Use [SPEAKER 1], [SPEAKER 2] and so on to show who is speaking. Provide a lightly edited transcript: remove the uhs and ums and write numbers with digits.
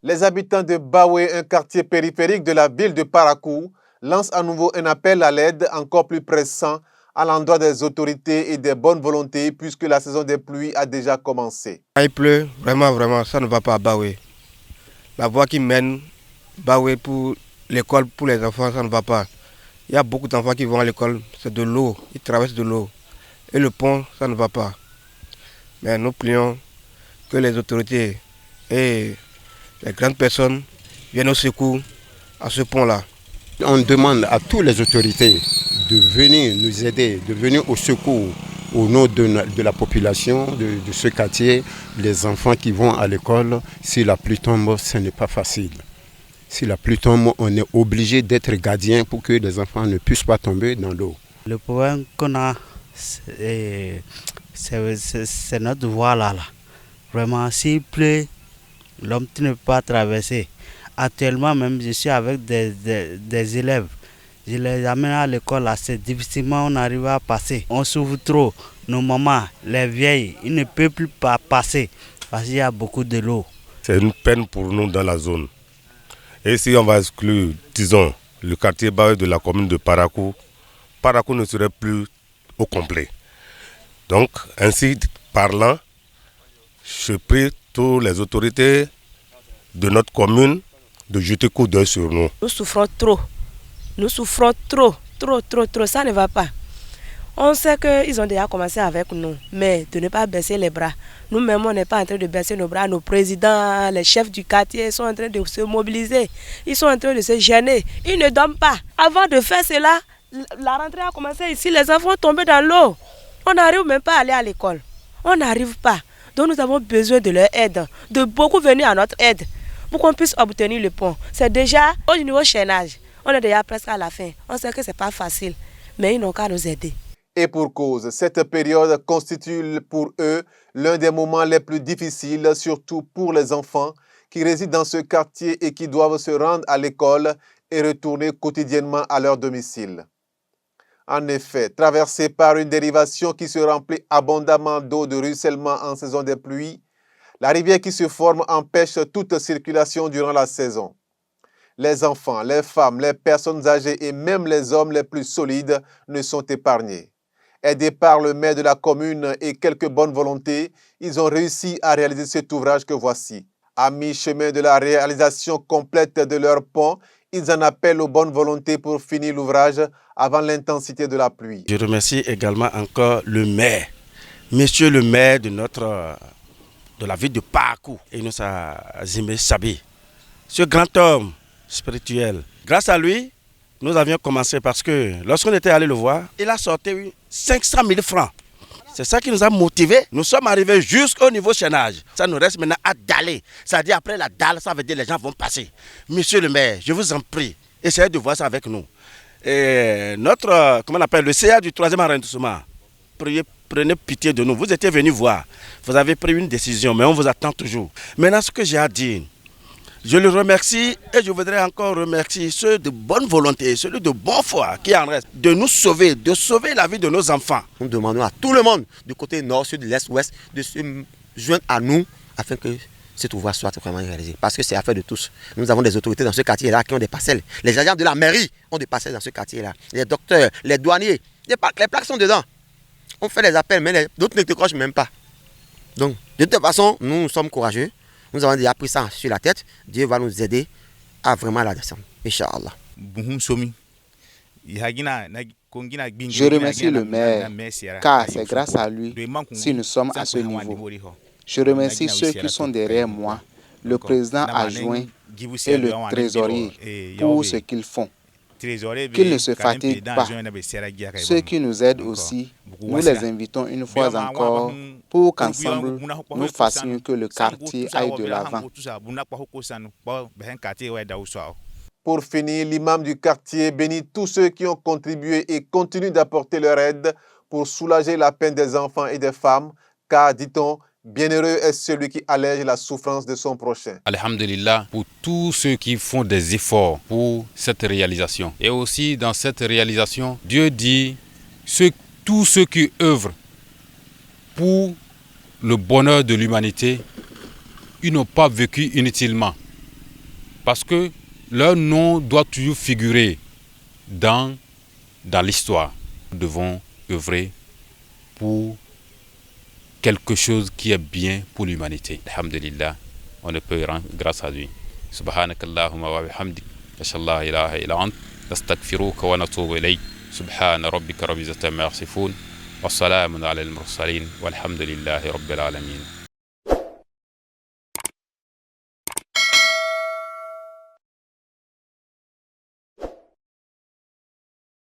[SPEAKER 1] Les habitants de Baoué, un quartier périphérique de la ville de Parakou, lancent à nouveau un appel à l'aide encore plus pressant à l'endroit des autorités et des bonnes volontés puisque la saison des pluies a déjà commencé.
[SPEAKER 2] Il pleut, vraiment, ça ne va pas à Baoué. La voie qui mène Baoué pour l'école, pour les enfants, ça ne va pas. Il y a beaucoup d'enfants qui vont à l'école, c'est de l'eau, ils traversent de l'eau. Et le pont, ça ne va pas. Mais nous prions que les autorités et les grandes personnes viennent au secours à ce pont-là.
[SPEAKER 3] On demande à toutes les autorités de venir nous aider, de venir au secours au nom de la population de ce quartier, les enfants qui vont à l'école. Si la pluie tombe, ce n'est pas facile. Si la pluie tombe, on est obligé d'être gardien pour que les enfants ne puissent pas tomber dans l'eau.
[SPEAKER 4] Le problème qu'on a, c'est notre voie là. Vraiment, s'il pleut, l'homme ne peut pas traverser. Actuellement même, je suis avec des élèves. Je les amène à l'école, assez difficilement on arrive à passer. On souffre trop. Nos mamans, les vieilles, ils ne peuvent plus pas passer parce qu'il y a beaucoup de l'eau.
[SPEAKER 5] C'est une peine pour nous dans la zone. Et si on va exclure, disons, le quartier Baoué de la commune de Parakou, Parakou ne serait plus au complet. Donc, ainsi parlant, je prie toutes les autorités de notre commune de jeter coup d'œil sur nous.
[SPEAKER 6] Nous souffrons trop. Nous souffrons trop. Ça ne va pas. On sait qu'ils ont déjà commencé avec nous, mais de ne pas baisser les bras. Nous-mêmes, on n'est pas en train de baisser nos bras. Nos présidents, les chefs du quartier sont en train de se mobiliser. Ils sont en train de se gêner. Ils ne dorment pas. Avant de faire cela, la rentrée a commencé ici. Les enfants tombent dans l'eau. On n'arrive même pas à aller à l'école. On n'arrive pas. Donc nous avons besoin de leur aide, de beaucoup venir à notre aide pour qu'on puisse obtenir le pont. C'est déjà au niveau chaînage. On est déjà presque à la fin. On sait que ce n'est pas facile, mais ils n'ont qu'à nous aider.
[SPEAKER 1] Et pour cause, cette période constitue pour eux l'un des moments les plus difficiles, surtout pour les enfants qui résident dans ce quartier et qui doivent se rendre à l'école et retourner quotidiennement à leur domicile. En effet, traversé par une dérivation qui se remplit abondamment d'eau de ruissellement en saison des pluies, la rivière qui se forme empêche toute circulation durant la saison. Les enfants, les femmes, les personnes âgées et même les hommes les plus solides ne sont épargnés. Aidés par le maire de la commune et quelques bonnes volontés, ils ont réussi à réaliser cet ouvrage que voici. À mi-chemin de la réalisation complète de leur pont, ils en appellent aux bonnes volontés pour finir l'ouvrage avant l'intensité de la pluie.
[SPEAKER 2] Je remercie également encore le maire, monsieur le maire de la ville de Parakou, Innocent Zimé Sabi. Ce grand homme spirituel, grâce à lui, nous avions commencé parce que lorsqu'on était allé le voir, il a sorti 500 000 francs. C'est ça qui nous a motivés. Nous sommes arrivés jusqu'au niveau chaînage. Ça nous reste maintenant à daller. C'est-à-dire après la dalle, ça veut dire que les gens vont passer. Monsieur le maire, je vous en prie, essayez de voir ça avec nous. Et notre, comment on appelle, le CA du 3e arrondissement, prenez pitié de nous. Vous étiez venus voir. Vous avez pris une décision, mais on vous attend toujours. Maintenant, ce que j'ai à dire, je le remercie et je voudrais encore remercier ceux de bonne volonté, ceux de bonne foi qui en restent, de nous sauver, de sauver la vie de nos enfants.
[SPEAKER 7] Nous demandons à tout le monde, du côté nord, sud, l'est, ouest, de se joindre à nous afin que cet ouvrage soit vraiment réalisé. Parce que c'est affaire de tous. Nous avons des autorités dans ce quartier-là qui ont des parcelles. Les agents de la mairie ont des parcelles dans ce quartier-là. Les docteurs, les douaniers, les plaques sont dedans. On fait des appels, mais d'autres ne décrochent même pas. Donc, de toute façon, nous sommes courageux. Nous avons déjà pris ça sur la tête. Dieu va nous aider à vraiment la descendre. Inch'Allah.
[SPEAKER 8] Je remercie le maire, car c'est grâce à lui si nous sommes à ce niveau. Je remercie ceux qui sont derrière moi, le président adjoint et le trésorier, pour ce qu'ils font. Qu'ils ne se fatiguent pas. Ceux qui nous aident aussi, nous les invitons une fois encore pour qu'ensemble nous fassions que le quartier aille de l'avant.
[SPEAKER 1] Pour finir, l'imam du quartier bénit tous ceux qui ont contribué et continuent d'apporter leur aide pour soulager la peine des enfants et des femmes, car, dit-on, bienheureux est celui qui allège la souffrance de son prochain.
[SPEAKER 9] Alhamdulillah pour tous ceux qui font des efforts pour cette réalisation. Et aussi dans cette réalisation, Dieu dit, tous ceux qui œuvrent pour le bonheur de l'humanité, ils n'ont pas vécu inutilement. Parce que leur nom doit toujours figurer dans l'histoire. Nous devons œuvrer pour quelque chose qui est bien pour l'humanité. Alhamdulillah, on ne peut rendre grâce à lui. Subhanakallahumma wa bihamdik, ashhadu an la ilaha illa ant, nastaghfiruka wa natubu ilayk. Subhana rabbika rabbil izzati amma yasifun, wa salamun ala al-mursalin, walhamdulillahi rabbil alamin.